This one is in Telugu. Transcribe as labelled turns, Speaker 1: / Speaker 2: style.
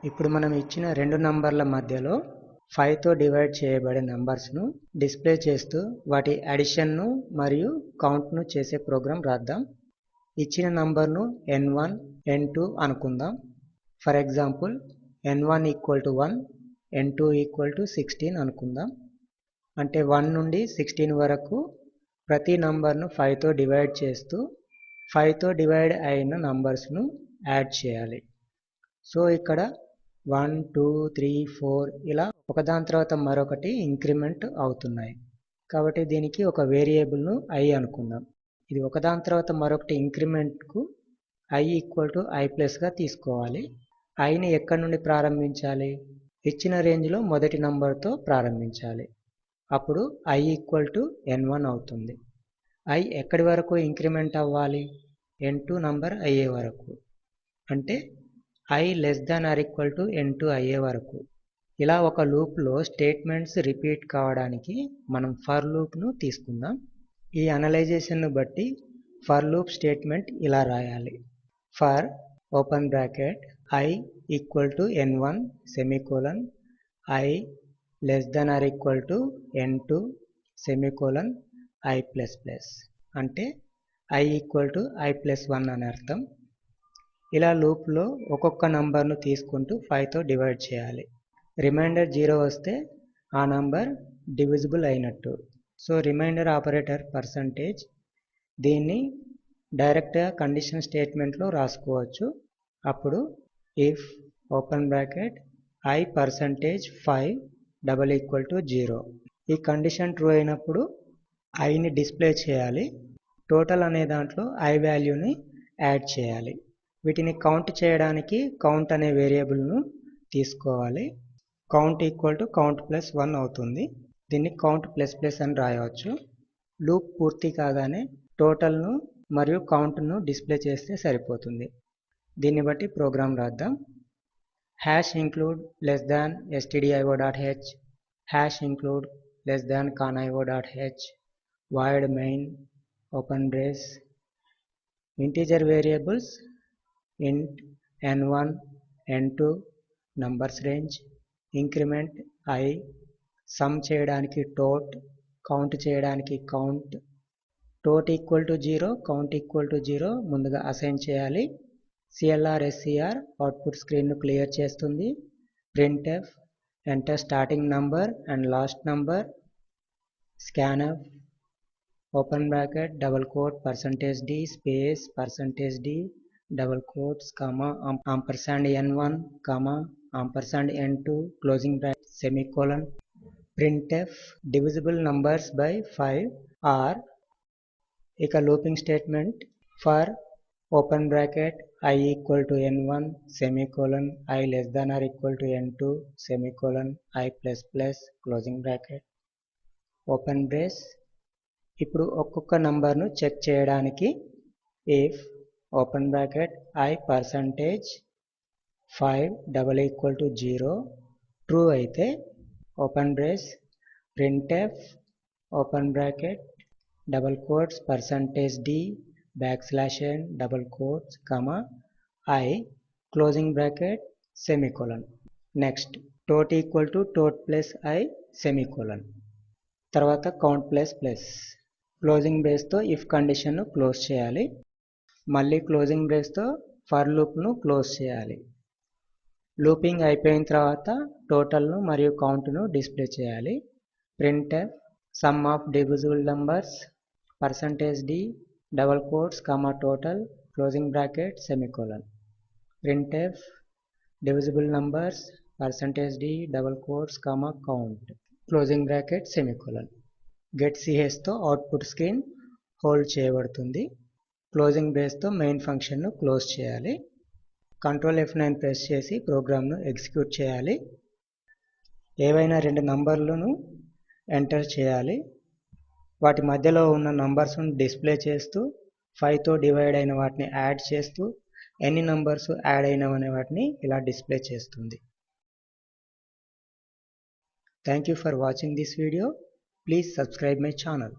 Speaker 1: ఇప్పుడు మనం ఇచ్చిన రెండు నంబర్ల మధ్యలో 5తో డివైడ్ చేయబడే నంబర్స్ను డిస్ప్లే చేస్తూ వాటి అడిషన్ను మరియు కౌంట్ను చేసే ప్రోగ్రాం రాద్దాం. ఇచ్చిన నంబర్ను n1 n2 అనుకుందాం. ఫర్ ఎగ్జాంపుల్ n1 = 1 n2 = 16 అనుకుందాం. అంటే 1 నుండి 16 వరకు ప్రతి నంబర్ను 5తో డివైడ్ చేస్తూ 5తో డివైడ్ అయిన నంబర్స్ను యాడ్ చేయాలి. సో ఇక్కడ 1 2 3 4 ఇలా ఒకదాని తర్వాత మరొకటి ఇంక్రిమెంట్ అవుతున్నాయి. కాబట్టి దీనికి ఒక వేరియబుల్ను i అనుకుందాం. ఇది ఒకదాని తర్వాత మరొకటి ఇంక్రిమెంట్కు i = i+గా తీసుకోవాలి. iని ఎక్కడి నుండి ప్రారంభించాలి? ఇచ్చిన రేంజ్లో మొదటి నంబర్తో ప్రారంభించాలి. అప్పుడు i = n1 అవుతుంది. i ఎక్కడి వరకు ఇంక్రిమెంట్ అవ్వాలి? n2 నంబర్ అయ్యే వరకు. అంటే i <= n2 అయ్యే వరకు. ఇలా ఒక లూప్లో స్టేట్మెంట్స్ రిపీట్ కావడానికి మనం ఫర్ లూప్ను తీసుకుందాం. ఈ అనలైజేషన్ను బట్టి ఫర్ లూప్ స్టేట్మెంట్ ఇలా రాయాలి. For open bracket i = n1 semicolon i <= n2 semicolon i++. అంటే i = i+1 అని అర్థం. ఇలా లూప్లో ఒక్కొక్క నంబర్ను తీసుకుంటూ 5తో డివైడ్ చేయాలి. రిమైండర్ 0 వస్తే ఆ నంబర్ డివిజిబుల్ అయినట్టు. సో రిమైండర్ ఆపరేటర్ పర్సంటేజ్ దీన్ని డైరెక్ట్గా కండిషన్ స్టేట్మెంట్లో రాసుకోవచ్చు. అప్పుడు ఇఫ్ ఓపెన్ బ్రాకెట్ i %5 = 0. ఈ కండిషన్ ట్రూ అయినప్పుడు iని డిస్ప్లే చేయాలి. టోటల్ అనే దాంట్లో i వాల్యూని యాడ్ చేయాలి. వీటిని కౌంట్ చేయడానికి కౌంట్ అనే వేరియబుల్ను తీసుకోవాలి. కౌంట్ = count + 1 అవుతుంది. దీన్ని కౌంట్ ++ అని రాయవచ్చు. లూప్ పూర్తి కాగానే టోటల్ను మరియు కౌంట్ను డిస్ప్లే చేస్తే సరిపోతుంది. దీన్ని బట్టి ప్రోగ్రాం రాద్దాం. #include stdio.h #include conio.h void main open brace integer variables int n1 n2 numbers range increment i some చేయడానికి tot కౌంట్ చేయడానికి count tot = 0 count = 0 ముందుగా అసైన్ చేయాలి. clr/str అవుట్పుట్ స్క్రీన్ను క్లియర్ చేస్తుంది. printf enter starting number and last number. scanf open bracket double quote %d space %d double quotes comma &n1 comma &n2 closing bracket semicolon. printf divisible numbers by 5 are ఇక looping statement for open bracket i = n1 semicolon i <= n2 semicolon i++ closing bracket open brace. ఇప్పుడు ఒక్కొక్క నంబర్ను చెక్ చేయడానికి if open bracket i %5 = 0 true అయితే open brace printf open bracket double quotes %d \n డబుల్ కోట్స్ కామా i closing bracket semicolon. Next tot = tot + i semicolon. తర్వాత కౌంట్ ++ క్లోజింగ్ బ్రేస్తో ఇఫ్ కండిషన్ను క్లోజ్ చేయాలి. మళ్ళీ క్లోజింగ్ బ్రేస్తో ఫర్ లూప్ను క్లోజ్ చేయాలి. లూపింగ్ అయిపోయిన తర్వాత టోటల్ను మరియు కౌంట్ను డిస్ప్లే చేయాలి. printf sum of divisible numbers %d double quotes comma total closing bracket semicolon. printf divisible numbers %d double quotes comma count closing bracket semicolon. getchతో అవుట్పుట్ స్క్రీన్ హోల్డ్ చేయబడుతుంది. క్లోజింగ్ బ్రేస్తో మెయిన్ ఫంక్షన్ను క్లోజ్ చేయాలి. కంట్రోల్ F9 ప్రెస్ చేసి ప్రోగ్రామ్ను ఎగ్జిక్యూట్ చేయాలి. ఏవైనా రెండు నంబర్లను ఎంటర్ చేయాలి. వాటి మధ్యలో ఉన్న నంబర్స్ను డిస్ప్లే చేస్తూ 5తో డివైడ్ అయిన వాటిని యాడ్ చేస్తూ ఎన్ని నంబర్స్ యాడ్ అయినవనే వాటిని ఇలా డిస్ప్లే చేస్తుంది. Thank you for watching this video. Please subscribe my channel.